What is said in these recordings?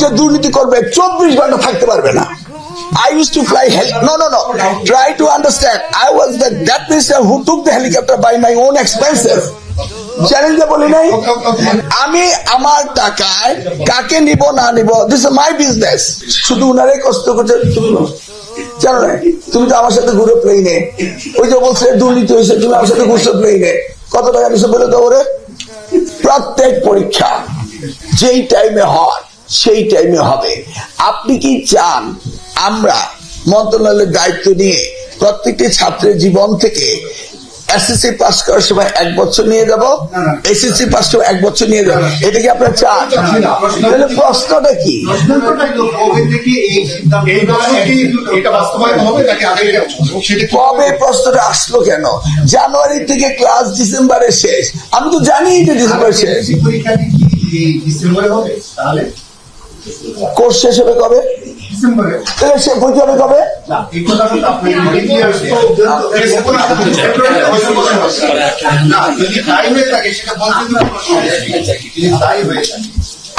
যে দুর্নীতি করবে 24 ঘন্টা থাকতে পারবে না। I used to fly no. Try to understand. I was that minister who took the helicopter by my own expenses. চ্যালেঞ্জে বলি নাই আমি আমার টাকায় কাকে নিব না নিব, দিস ইজ মাই বিজনেস। শুধু উনারাই কষ্ট করছে, তুমি জানো না, তুমি তো আমার সাথে ঘুরে প্লেনে, ওই যে বলছে দুর্নীতি হয়েছে, তুমি আমার সাথে ঘুরছো প্লেনে, কত টাকা নিছো বলে তো ওরে। প্রত্যেক পরীক্ষা যেই টাইমে হয় সেই টাইমে হবে। আপনি কি চান আমরা মন্ত্রণালয়ের দায়িত্ব নিয়ে প্রত্যেকটি ছাত্রের জীবন থেকে এসএসসি পাস করার সময় 1 বছর নিয়ে যাব, এসএসসি পাস করে 1 বছর নিয়ে যাব? এটা কি আপনার চান? তাহলে প্রশ্নটা কি? কবে প্রশ্নটা আসলো কেন? জানুয়ারি থেকে ক্লাস ডিসেম্বরে শেষ, আমি তো জানি যে ডিসেম্বর শেষ। কোর্স শেষ হবে কবে? তাহলে সে পরীক্ষা হবে কবে?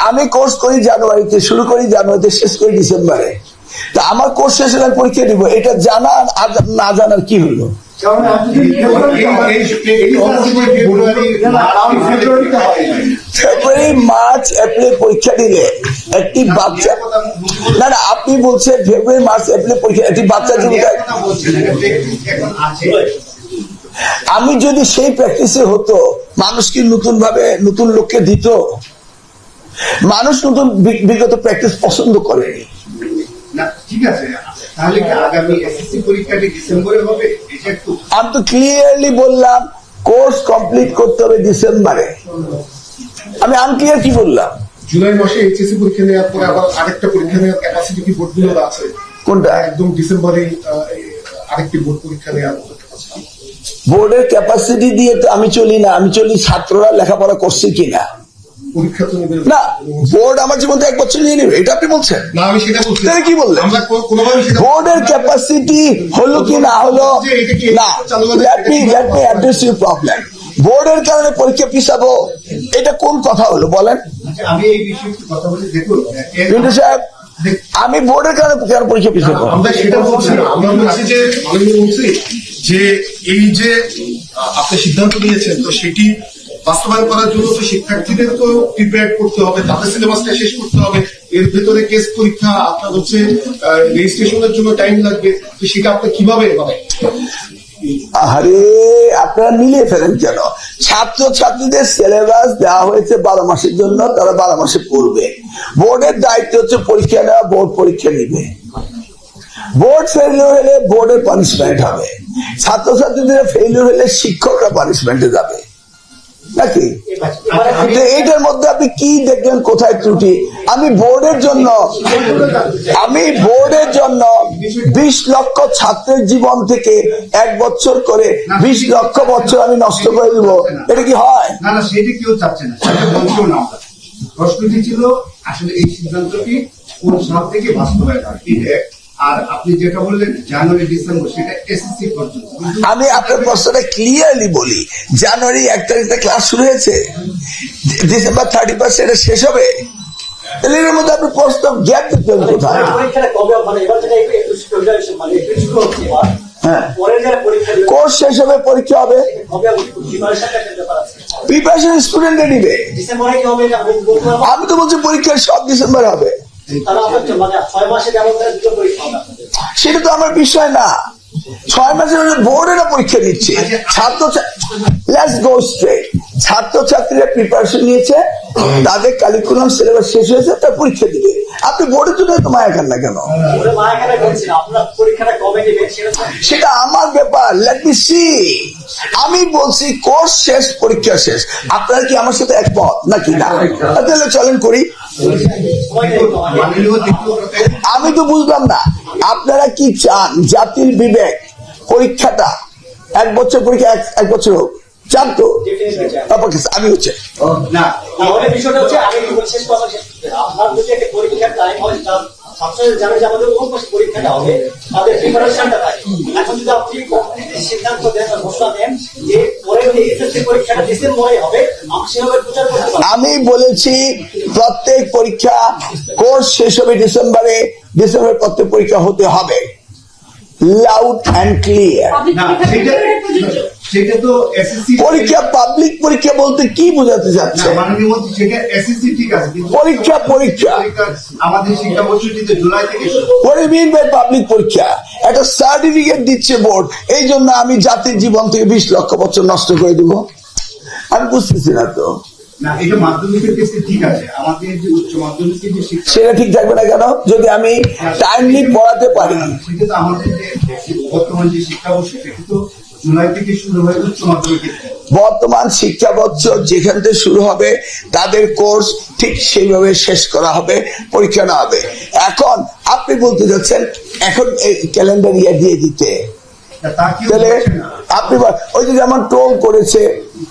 আমি কোর্স করি জানুয়ারিতে, শুরু করি জানুয়ারিতে, শেষ করি ডিসেম্বরে। তা আমার কোর্স শেষ হলে পরীক্ষা দিব, এটা জানা আর না জানার কি হলো? ফেব্রুয়ারি মার্চ এপ্রিল পরীক্ষা দিলে একটি বাচ্চা, না আপনি বলছেন ফেব্রুয়ারি মার্চ এপ্রিল পরীক্ষা, একটি বাচ্চা জীবিকা। আমি যদি সেই প্র্যাকটিসে হতো, মানুষ কি নতুন ভাবে নতুন লোককে দিত? মানুষ নতুন বিগত প্র্যাকটিস পছন্দ করেনি। ঠিক আছে, তাহলে কি আগামী এসএসসি পরীক্ষাটি ডিসেম্বরে হবে? আমি তো ক্লিয়ারলি বললাম কোর্স কমপ্লিট করতে হবে ডিসেম্বরে। আমি আনক্লিয়ার কি বললাম? জুলাই মাসে এইচএসসি পরীক্ষা নেওয়ার পরে আবার আরেকটা পরীক্ষা নেওয়ার ক্যাপাসিটি কি বোর্ডগুলো আছে? কোনটা? একদম ডিসেম্বরে আরেকটি বোর্ড পরীক্ষা নেওয়ার। বোর্ডের ক্যাপাসিটি দিয়ে তো আমি চলি না, আমি চলি ছাত্ররা লেখাপড়া করছে কিনা। পরীক্ষা তো নেবে না, বোর্ড আমার জীবন 1 বছর নিয়ে নেবে, এটা আপনি বলছেন? না, আমি সেটা বলছি। তাহলে কি বললেন? বোর্ডের ক্যাপাসিটি হলো কি না হলো না, let me address your problem. বোর্ডের কারণে পরীক্ষা পিছাবো, এটা কোন কথা হলো বলেন? আমি এই বিষয়ে কথা বলি। দেখুন কিন্তু সাহেব, আমি বোর্ডের কারণে কেন পরীক্ষা পিছাবো? আমরা সেটা বলছি না, আমরা বলছি যে আমি বলছি যে এই যে আপনি সিদ্ধান্ত নিয়েছেন, তো সেটি বাস্তবায়ন করার জন্য তো শিক্ষার্থীদের তো প্রিপেয়ার করতে হবে, তাদের সিলেবাসটা শেষ করতে হবে, এর ভেতরে কেস পরীক্ষা, আপনার হচ্ছে রেজিস্ট্রেশনের জন্য টাইম লাগবে, তো সেটা আপনি কিভাবে পাবেন? আরে আপনারা মিলিয়ে ফেলেন কেন? ছাত্র ছাত্রীদের সিলেবাস দেওয়া হয়েছে 12 মাসের জন্য, তারা 12 মাসে পড়বে। বোর্ডের দায়িত্ব হচ্ছে পরীক্ষা নেওয়া, বোর্ড পরীক্ষা নিবে। বোর্ড ফেলিওর হলে বোর্ডের পানিশমেন্ট হবে, ছাত্রছাত্রীদের ফেলিওর হলে শিক্ষকরা পানিশমেন্টে যাবে নাকি? এইটার মধ্যে আপনি কি দেখলেন কোথায় ত্রুটি? আমি বোর্ডের জন্য 20 লক্ষ ছাত্রের জীবন থেকে 1 বছর করে 20 লক্ষ বছর আমি নষ্ট করে দিব, এটা কি হয়? না, সেটা কেউ চাচ্ছে না, প্রশ্নটি ছিল আসলে এই সিদ্ধান্তটি কোন সাল থেকে বাস্তবায়ন হয়। আর আপনি যেটা বললেন জানুয়ারি ডিসেম্বর, সেটা এসএসসি পর্যন্ত। আমি আপনার প্রশ্নটা ক্লিয়ারলি বলি, জানুয়ারি 1 তারিখে ক্লাস শুরু হয়েছে, ডিসেম্বর 31 এটা শেষ হবে। তাহলে এর মধ্যে আপনি প্রশ্ন গ্যাপ দিতেন কোথায়? কোর্স শেষ হবে, পরীক্ষা হবে, প্রিপারেশন স্টুডেন্ট নিবে। আমি তো বলছি পরীক্ষা সব ডিসেম্বর হবে, সেটা তো আমার বিষয় না। 6 মাসের বোর্ডেরা পরীক্ষা দিচ্ছে, ছাত্রছাত্রীরা প্রিপারেশন নিয়েছে, তাদের কারিকুলাম সিলেবাস শেষ হয়েছে, তার পরীক্ষা দিবে। আপনি বোর্ডের জন্য তো মায়া খান না কেন? সেটা আমার ব্যাপার, লেট মি সি। আমি বলছি কোর্স শেষ, পরীক্ষা শেষ। আপনারা কি আমার সাথে একমত নাকি না? তাহলে চলেন করি। আমি তো বুঝলাম না আপনারা কি চান? জাতির বিবেক পরীক্ষাটা 1 বছর পরীক্ষা 1 বছর হোক, চান তো? আমি হচ্ছে না, বিষয়টা হচ্ছে আমি শেষ কথা, আপনার যদি একটা পরীক্ষার টাইম হয় ছাত্রদের জানে যে আমাদের উপর পরীক্ষাটা হবে, তাদের প্রিপারেশনটা থাকে। এখন যদি আপনি কমপ্লিটলি সিদ্ধান্ত দেন বা ঘোষণা দেন যে পরের এসএসসি পরীক্ষাটা ডিসেম্বরে হবে, আমি সেভাবে প্রচার করতে পারবো। আমি বলেছি প্রত্যেক পরীক্ষা কোর্স শেষ হবে ডিসেম্বরে, ডিসেম্বরের প্রত্যেক পরীক্ষা হতে হবে, লাউড অ্যান্ড ক্লিয়ার। না সেটা তো এসএসসি পরীক্ষা পাবলিক পরীক্ষা বলতে কি বোঝাতে চাচ্ছে? মাননীয় মন্ত্রী, সেটা এসএসসি ঠিক আছে, কিন্তু পরীক্ষা আমাদের শিক্ষা বছরটিতে জুলাই থেকে শুরু। What do you mean by public পরীক্ষা? একটা সার্টিফিকেট দিচ্ছে বোর্ড, এই জন্য আমি জাতির জীবন থেকে 20 লক্ষ বছর নষ্ট করে দিব? আমি বুঝতেছি না তো। না, এটা মাধ্যমিকের ক্ষেত্রে ঠিক আছে, আমাদের যে উচ্চ মাধ্যমিকের যে শিক্ষা সেটা ঠিক থাকবে না কেন যদি আমি টাইমলি পড়াতে পারি? সেটা তো আমাদের যে বর্তমান যে শিক্ষা বর্ষ, সেটা তো জুলাই থেকে শুরু হয়ে উচ্চ মাধ্যমিকের ক্ষেত্রে। বর্তমান শিক্ষা বছর যেখান থেকে শুরু হবে তাদের কোর্স ঠিক সেইভাবে শেষ করা হবে, পরীক্ষা না হবে। এখন আপনি বলতে যাচ্ছেন এখন এই ক্যালেন্ডার ইয়ার দিয়ে দিতে, তা কেউ তাহলে বলছে না। আপনি ওই যে যেমন ট্রোল করেছে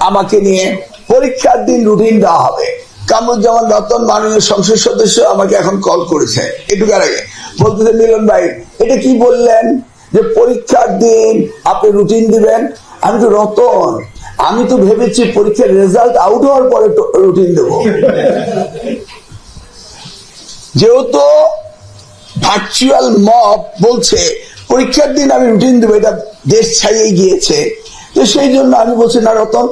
আমাকে নিয়ে, পরীক্ষার দিন রুটিন দেওয়া হবে। কামরুজ্জামান রতন মাননীয় সংসদ সদস্য আমাকে এখন কল করেছে একটুকার আগে, বলতেছে মিলন ভাই এটা কি বললেন যে পরীক্ষার দিন আপনি রুটিন দিবেন? আমি তো রতন, আমি তো ভেবেছি পরীক্ষার রেজাল্ট আউট হওয়ার পরে রুটিন দেব। যেহেতু ভার্চুয়াল মব বলছে পরীক্ষার দিন আমি রুটিন দেবো, এটা দেশ ছাড়িয়ে গিয়েছে, তো সেই জন্য আমি বলছি না রতন,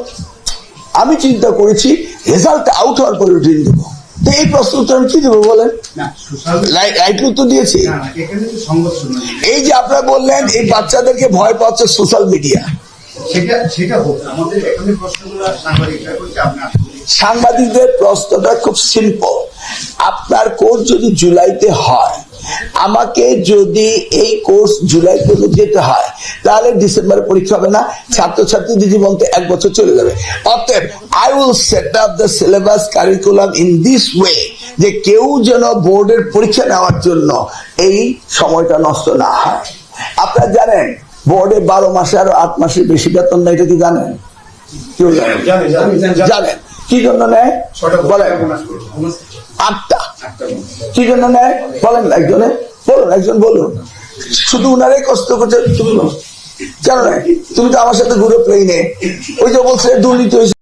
আমি চিন্তা করেছি রেজাল্ট আউট হওয়ার পরে রুটিন দেবো। তো এই প্রশ্নটা আমি কি দেবো বলেন? না, সোশ্যাল রাইট উত্তর দিয়েছি। না, এখানে তো সংঘর্ষ নয়। এই যে আপনারা বললেন এই বাচ্চাদেরকে ভয় পাচ্ছে সোশ্যাল মিডিয়া, সেটা হোক, আমাদের এখানে প্রশ্নগুলো সাংবাদিকরা করছে, আপনি আসুন। সাংবাদিকদের প্রশ্নটা খুব সিম্পল। আপনার কোর্স যদি জুলাইতে হয়, আমাকে যদি এই কোর্স জুলাই পর্যন্ত যেতে হয়, তাহলে ডিসেম্বরে পরীক্ষা হবে না, ছাত্রছাত্রীদের জীবন তো 1 বছর চলে যাবে। অতএব I will set up the syllabus curriculum in this way, যে কেউ যেন বোর্ডের পরীক্ষা নেওয়ার জন্য এই সময়টা নষ্ট না হয়। আপনারা জানেন বোর্ডে 12 মাসে আরো 8 মাসের বেশি বেতন নেই, এটা কি জানেন? কেউ জানেন? জানেন কি জন্য নেয় বলেন? 8টা কি জন্য নেয় বলেন? একজনে বলুন, একজন বলুন। শুধু উনারাই কষ্ট করছে, তুমি কেন নেয়? তুমি তো আমার সাথে ঘুরে প্লেনে, ওই যে বলছে দুর্নীতি হয়েছে।